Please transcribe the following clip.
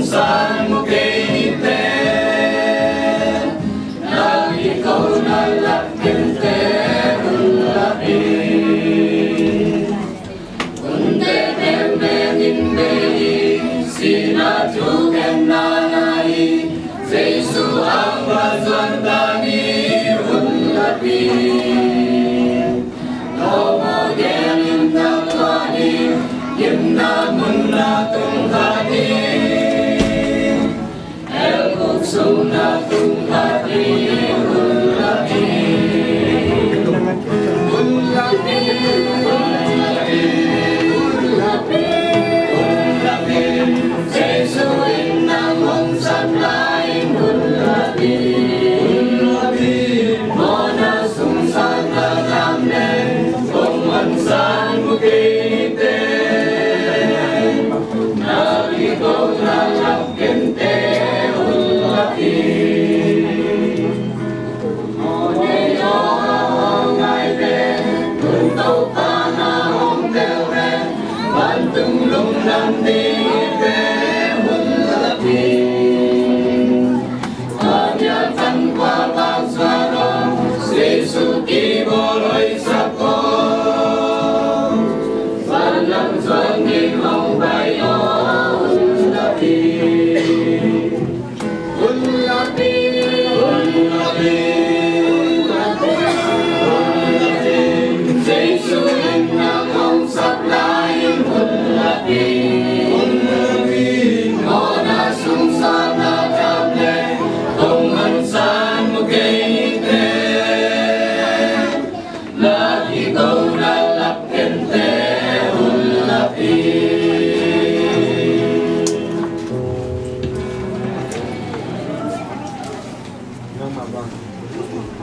saan mo kente na ikaw na lakente ulapi unde temenin mei sinatuken nanai Jesu ang bazwandani ulapi Nomogenin nakwani Yemna munna tunghati El kuksuna tunghati Ullati Ullati Ullati Ullati Ullati Jesu innang mong sanlaing Ullati Ullati Mona sungsan na namne Kung mansan mo kinite Ikaw na lakente ulati Oneyo ngay de Tuntau pa na hong teore Bantung lung nam dite ulati Kanyatan kwa bagsaro Jesu kiboloy sako Balang zwangin hong bayo Vâng.